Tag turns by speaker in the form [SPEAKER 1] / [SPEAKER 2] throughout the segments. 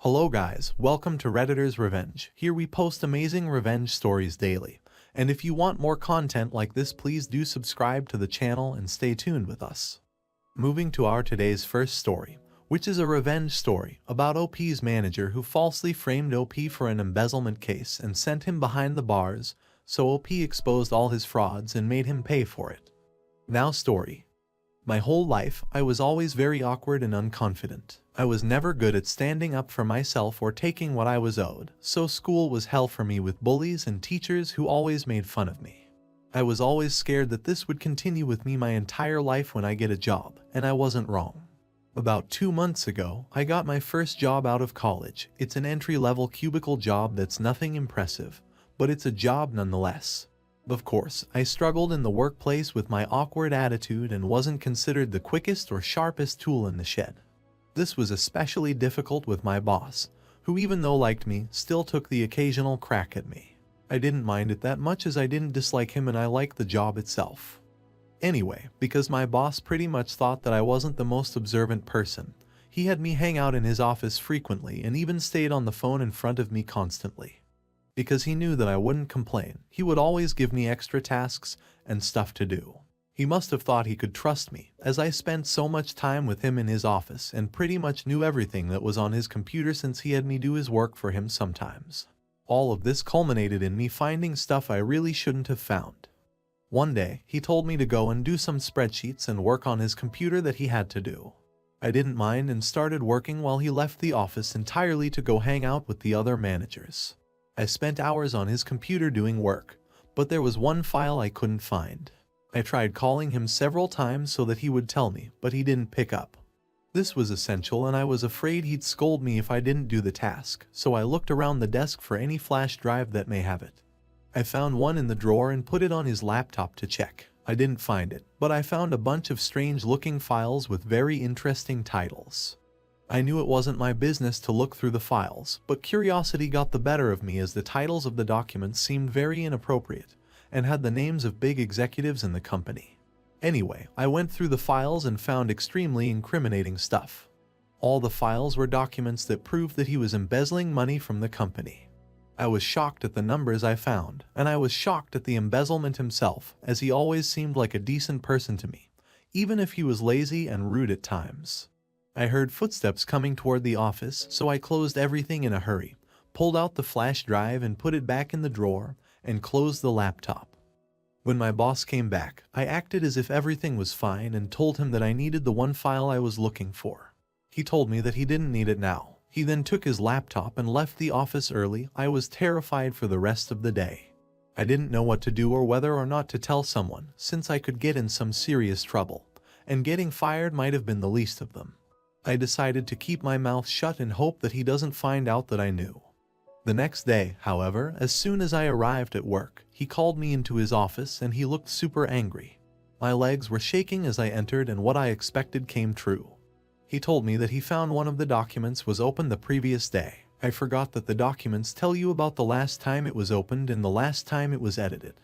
[SPEAKER 1] Hello guys, welcome to Redditor's Revenge. Here we post amazing revenge stories daily. And if you want more content like this, please do subscribe to the channel and stay tuned with us. Moving to our today's first story, which is a revenge story about OP's manager who falsely framed OP for an embezzlement case and sent him behind the bars, so OP exposed all his frauds and made him pay for it. Now story. My whole life, I was always very awkward and unconfident. I was never good at standing up for myself or taking what I was owed, so school was hell for me with bullies and teachers who always made fun of me. I was always scared that this would continue with me my entire life when I get a job, and I wasn't wrong. About 2 months ago, I got my first job out of college. It's an entry-level cubicle job that's nothing impressive, but it's a job nonetheless. Of course, I struggled in the workplace with my awkward attitude and wasn't considered the quickest or sharpest tool in the shed. This was especially difficult with my boss, who even though liked me, still took the occasional crack at me. I didn't mind it that much as I didn't dislike him and I liked the job itself. Anyway, because my boss pretty much thought that I wasn't the most observant person, he had me hang out in his office frequently and even stayed on the phone in front of me constantly. Because he knew that I wouldn't complain, he would always give me extra tasks and stuff to do. He must have thought he could trust me, as I spent so much time with him in his office and pretty much knew everything that was on his computer since he had me do his work for him sometimes. All of this culminated in me finding stuff I really shouldn't have found. One day, he told me to go and do some spreadsheets and work on his computer that he had to do. I didn't mind and started working while he left the office entirely to go hang out with the other managers. I spent hours on his computer doing work, but there was one file I couldn't find. I tried calling him several times so that he would tell me, but he didn't pick up. This was essential and I was afraid he'd scold me if I didn't do the task, so I looked around the desk for any flash drive that may have it. I found one in the drawer and put it on his laptop to check. I didn't find it, but I found a bunch of strange-looking files with very interesting titles. I knew it wasn't my business to look through the files, but curiosity got the better of me as the titles of the documents seemed very inappropriate and had the names of big executives in the company. Anyway, I went through the files and found extremely incriminating stuff. All the files were documents that proved that he was embezzling money from the company. I was shocked at the numbers I found, and I was shocked at the embezzlement himself, as he always seemed like a decent person to me, even if he was lazy and rude at times. I heard footsteps coming toward the office, so I closed everything in a hurry, pulled out the flash drive and put it back in the drawer, and closed the laptop. When my boss came back, I acted as if everything was fine and told him that I needed the one file I was looking for. He told me that he didn't need it now. He then took his laptop and left the office early. I was terrified for the rest of the day. I didn't know what to do or whether or not to tell someone, since I could get in some serious trouble, and getting fired might have been the least of them. I decided to keep my mouth shut and hope that he doesn't find out that I knew. The next day, however, as soon as I arrived at work, he called me into his office and he looked super angry. My legs were shaking as I entered and what I expected came true. He told me that he found one of the documents was opened the previous day. I forgot that the documents tell you about the last time it was opened and the last time it was edited.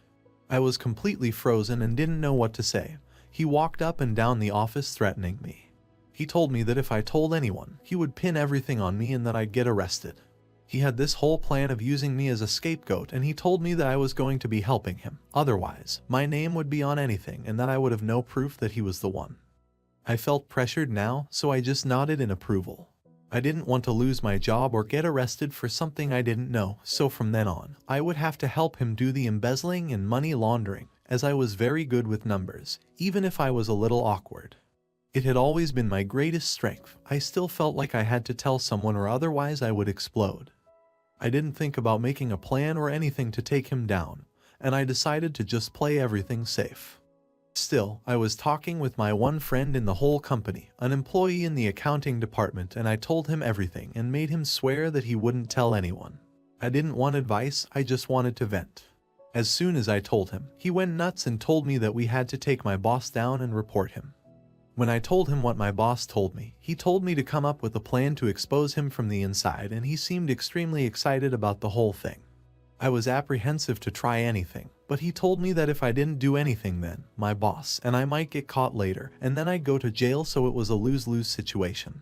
[SPEAKER 1] I was completely frozen and didn't know what to say. He walked up and down the office threatening me. He told me that if I told anyone, he would pin everything on me and that I'd get arrested. He had this whole plan of using me as a scapegoat and he told me that I was going to be helping him. Otherwise, my name would be on anything and that I would have no proof that he was the one. I felt pressured now, so I just nodded in approval. I didn't want to lose my job or get arrested for something I didn't know, so from then on, I would have to help him do the embezzling and money laundering, as I was very good with numbers, even if I was a little awkward. It had always been my greatest strength. I still felt like I had to tell someone or otherwise I would explode. I didn't think about making a plan or anything to take him down, and I decided to just play everything safe. Still, I was talking with my one friend in the whole company, an employee in the accounting department, and I told him everything and made him swear that he wouldn't tell anyone. I didn't want advice, I just wanted to vent. As soon as I told him, he went nuts and told me that we had to take my boss down and report him. When I told him what my boss told me, he told me to come up with a plan to expose him from the inside and he seemed extremely excited about the whole thing. I was apprehensive to try anything, but he told me that if I didn't do anything then, my boss and I might get caught later and then I'd go to jail, so it was a lose-lose situation.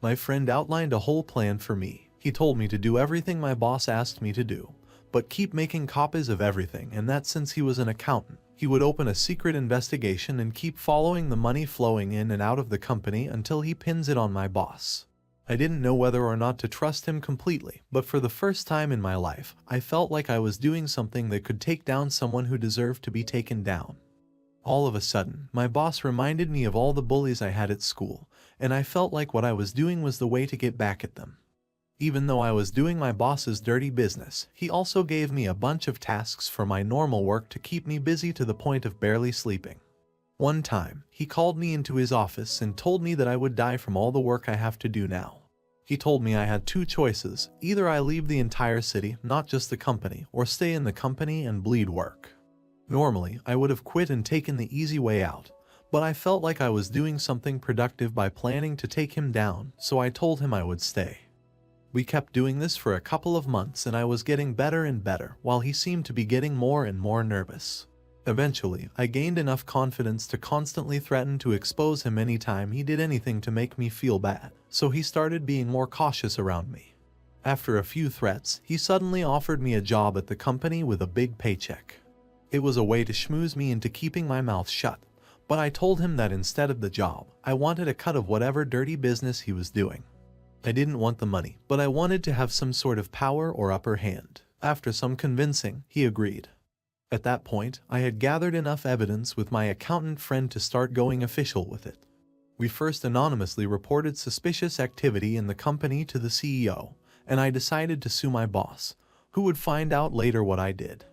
[SPEAKER 1] My friend outlined a whole plan for me. He told me to do everything my boss asked me to do, but keep making copies of everything, and that since he was an accountant, he would open a secret investigation and keep following the money flowing in and out of the company until he pins it on my boss. I didn't know whether or not to trust him completely, but for the first time in my life, I felt like I was doing something that could take down someone who deserved to be taken down. All of a sudden, my boss reminded me of all the bullies I had at school, and I felt like what I was doing was the way to get back at them. Even though I was doing my boss's dirty business, he also gave me a bunch of tasks for my normal work to keep me busy to the point of barely sleeping. One time, he called me into his office and told me that I would die from all the work I have to do now. He told me I had two choices: either I leave the entire city, not just the company, or stay in the company and bleed work. Normally, I would have quit and taken the easy way out, but I felt like I was doing something productive by planning to take him down, so I told him I would stay. We kept doing this for a couple of months and I was getting better and better, while he seemed to be getting more and more nervous. Eventually, I gained enough confidence to constantly threaten to expose him anytime he did anything to make me feel bad, so he started being more cautious around me. After a few threats, he suddenly offered me a job at the company with a big paycheck. It was a way to schmooze me into keeping my mouth shut, but I told him that instead of the job, I wanted a cut of whatever dirty business he was doing. I didn't want the money, but I wanted to have some sort of power or upper hand. After some convincing, he agreed. At that point, I had gathered enough evidence with my accountant friend to start going official with it. We first anonymously reported suspicious activity in the company to the CEO, and I decided to sue my boss, who would find out later what I did.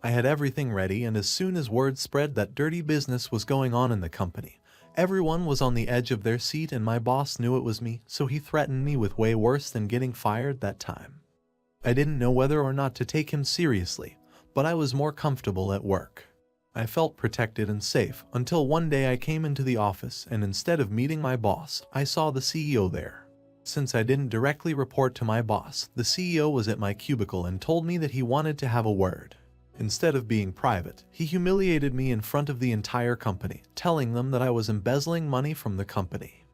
[SPEAKER 1] I had everything ready, and as soon as word spread that dirty business was going on in the company, everyone was on the edge of their seat and my boss knew it was me, so he threatened me with way worse than getting fired that time. I didn't know whether or not to take him seriously, but I was more comfortable at work. I felt protected and safe until one day I came into the office and instead of meeting my boss, I saw the CEO there. Since I didn't directly report to my boss, the CEO was at my cubicle and told me that he wanted to have a word. Instead of being private, he humiliated me in front of the entire company, telling them that I was embezzling money from the company.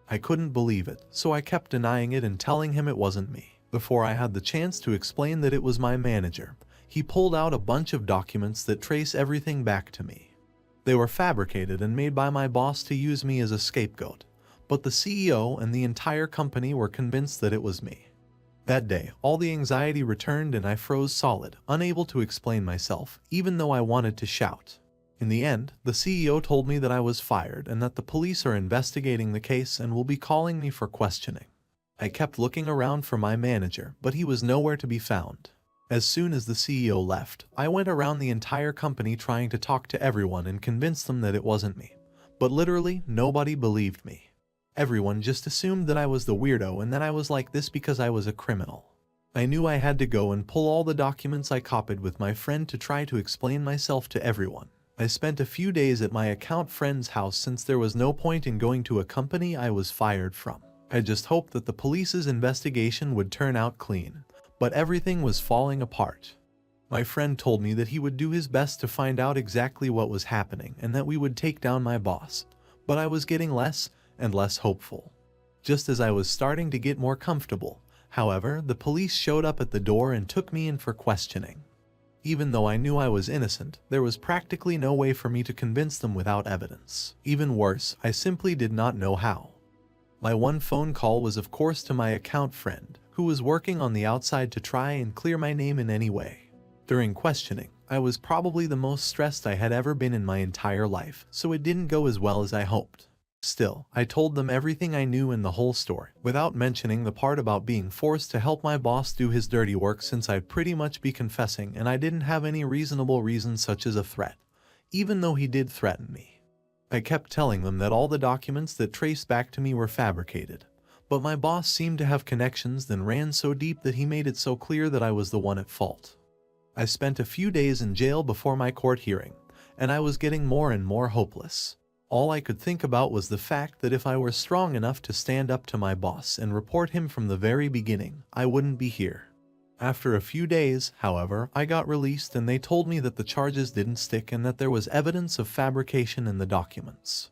[SPEAKER 1] I couldn't believe it, so I kept denying it and telling him it wasn't me. Before I had the chance to explain that it was my manager, he pulled out a bunch of documents that trace everything back to me. They were fabricated and made by my boss to use me as a scapegoat, but the CEO and the entire company were convinced that it was me. That day, all the anxiety returned and I froze solid, unable to explain myself, even though I wanted to shout. In the end, the CEO told me that I was fired and that the police are investigating the case and will be calling me for questioning. I kept looking around for my manager, but he was nowhere to be found. As soon as the CEO left, I went around the entire company trying to talk to everyone and convince them that it wasn't me. But literally, nobody believed me. Everyone just assumed that I was the weirdo and that I was like this because I was a criminal. I knew I had to go and pull all the documents I copied with my friend to try to explain myself to everyone. I spent a few days at my account friend's house since there was no point in going to a company I was fired from. I just hoped that the police's investigation would turn out clean, but everything was falling apart. My friend told me that he would do his best to find out exactly what was happening and that we would take down my boss, but I was getting less and less hopeful. Just as I was starting to get more comfortable, however, the police showed up at the door and took me in for questioning. Even though I knew I was innocent, there was practically no way for me to convince them without evidence. Even worse, I simply did not know how. My one phone call was of course to my account friend, who was working on the outside to try and clear my name in any way. During questioning, I was probably the most stressed I had ever been in my entire life, so it didn't go as well as I hoped. Still, I told them everything I knew in the whole story, without mentioning the part about being forced to help my boss do his dirty work since I'd pretty much be confessing and I didn't have any reasonable reason such as a threat, even though he did threaten me. I kept telling them that all the documents that traced back to me were fabricated, but my boss seemed to have connections that ran so deep that he made it so clear that I was the one at fault. I spent a few days in jail before my court hearing, and I was getting more and more hopeless. All I could think about was the fact that if I were strong enough to stand up to my boss and report him from the very beginning, I wouldn't be here. After a few days, however, I got released and they told me that the charges didn't stick and that there was evidence of fabrication in the documents.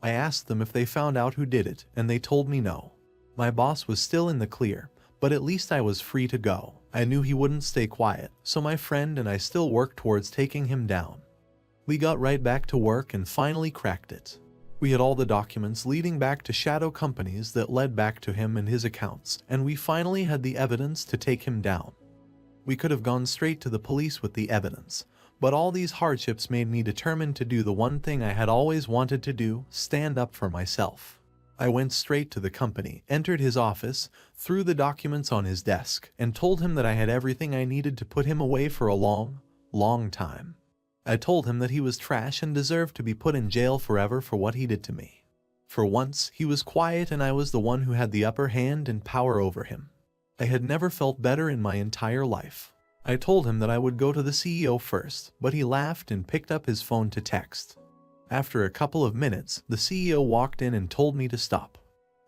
[SPEAKER 1] I asked them if they found out who did it, and they told me no. My boss was still in the clear, but at least I was free to go. I knew he wouldn't stay quiet, so my friend and I still worked towards taking him down. We got right back to work and finally cracked it. We had all the documents leading back to shadow companies that led back to him and his accounts, and we finally had the evidence to take him down. We could have gone straight to the police with the evidence, but all these hardships made me determined to do the one thing I had always wanted to do: stand up for myself. I went straight to the company, entered his office, threw the documents on his desk, and told him that I had everything I needed to put him away for a long, long time. I told him that he was trash and deserved to be put in jail forever for what he did to me. For once, he was quiet and I was the one who had the upper hand and power over him. I had never felt better in my entire life. I told him that I would go to the CEO first, but he laughed and picked up his phone to text. After a couple of minutes, the CEO walked in and told me to stop.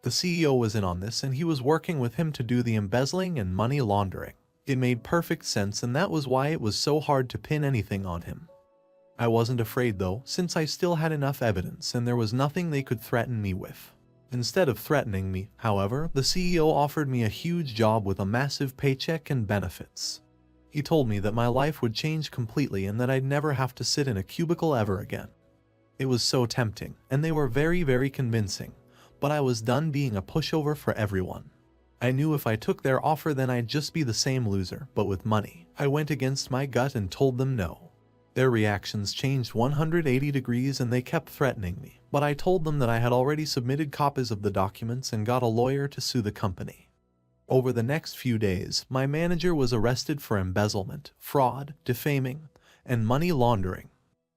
[SPEAKER 1] The CEO was in on this and he was working with him to do the embezzling and money laundering. It made perfect sense, and that was why it was so hard to pin anything on him. I wasn't afraid though, since I still had enough evidence and there was nothing they could threaten me with. Instead of threatening me, however, the CEO offered me a huge job with a massive paycheck and benefits. He told me that my life would change completely and that I'd never have to sit in a cubicle ever again. It was so tempting, and they were very, very convincing, but I was done being a pushover for everyone. I knew if I took their offer then I'd just be the same loser, but with money. I went against my gut and told them no. Their reactions changed 180 degrees and they kept threatening me, but I told them that I had already submitted copies of the documents and got a lawyer to sue the company. Over the next few days, my manager was arrested for embezzlement, fraud, defaming, and money laundering.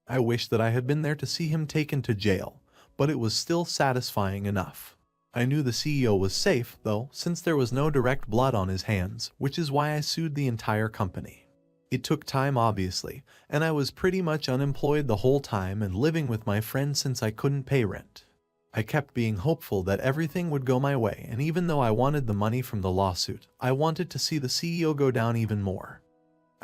[SPEAKER 1] I wished that I had been there to see him taken to jail, but it was still satisfying enough. I knew the CEO was safe, though, since there was no direct blood on his hands, which is why I sued the entire company. It took time, obviously, and I was pretty much unemployed the whole time and living with my friend since I couldn't pay rent. I kept being hopeful that everything would go my way, and even though I wanted the money from the lawsuit, I wanted to see the CEO go down even more.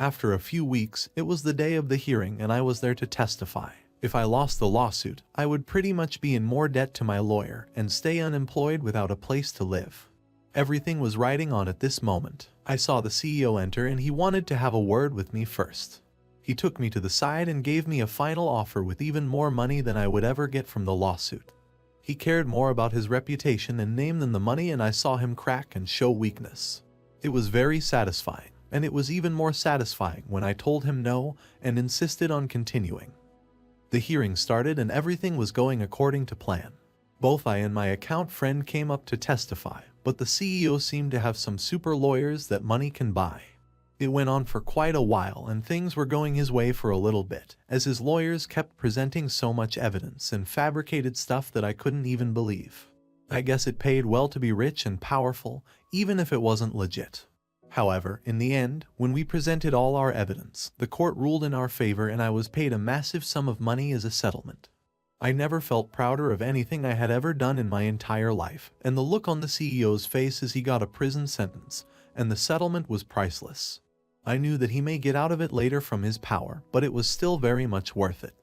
[SPEAKER 1] After a few weeks, it was the day of the hearing and I was there to testify. If I lost the lawsuit, I would pretty much be in more debt to my lawyer and stay unemployed without a place to live. Everything was riding on at this moment. I saw the CEO enter and he wanted to have a word with me first. He took me to the side and gave me a final offer with even more money than I would ever get from the lawsuit. He cared more about his reputation and name than the money, and I saw him crack and show weakness. It was very satisfying. And it was even more satisfying when I told him no and insisted on continuing. The hearing started and everything was going according to plan. Both I and my account friend came up to testify, but the CEO seemed to have some super lawyers that money can buy. It went on for quite a while and things were going his way for a little bit, as his lawyers kept presenting so much evidence and fabricated stuff that I couldn't even believe. I guess it paid well to be rich and powerful, even if it wasn't legit. However, in the end, when we presented all our evidence, the court ruled in our favor and I was paid a massive sum of money as a settlement. I never felt prouder of anything I had ever done in my entire life, and the look on the CEO's face as he got a prison sentence, and the settlement was priceless. I knew that he may get out of it later from his power, but it was still very much worth it.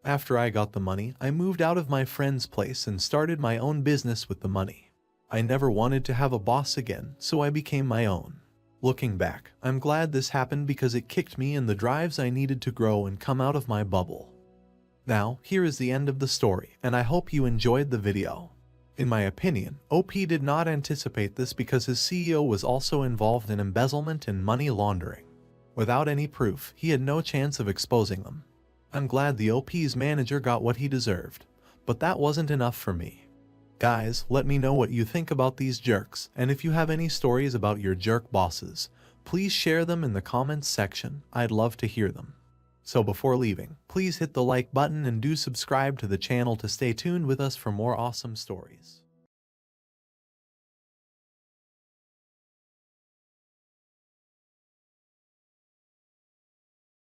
[SPEAKER 1] After I got the money, I moved out of my friend's place and started my own business with the money. I never wanted to have a boss again, so I became my own. Looking back, I'm glad this happened because it kicked me in the drives I needed to grow and come out of my bubble. Now, here is the end of the story, and I hope you enjoyed the video. In my opinion, OP did not anticipate this because his CEO was also involved in embezzlement and money laundering. Without any proof, he had no chance of exposing them. I'm glad the OP's manager got what he deserved, but that wasn't enough for me. Guys, let me know what you think about these jerks, and if you have any stories about your jerk bosses, please share them in the comments section. I'd love to hear them. So before leaving, please hit the like button and do subscribe to the channel to stay tuned with us for more awesome stories.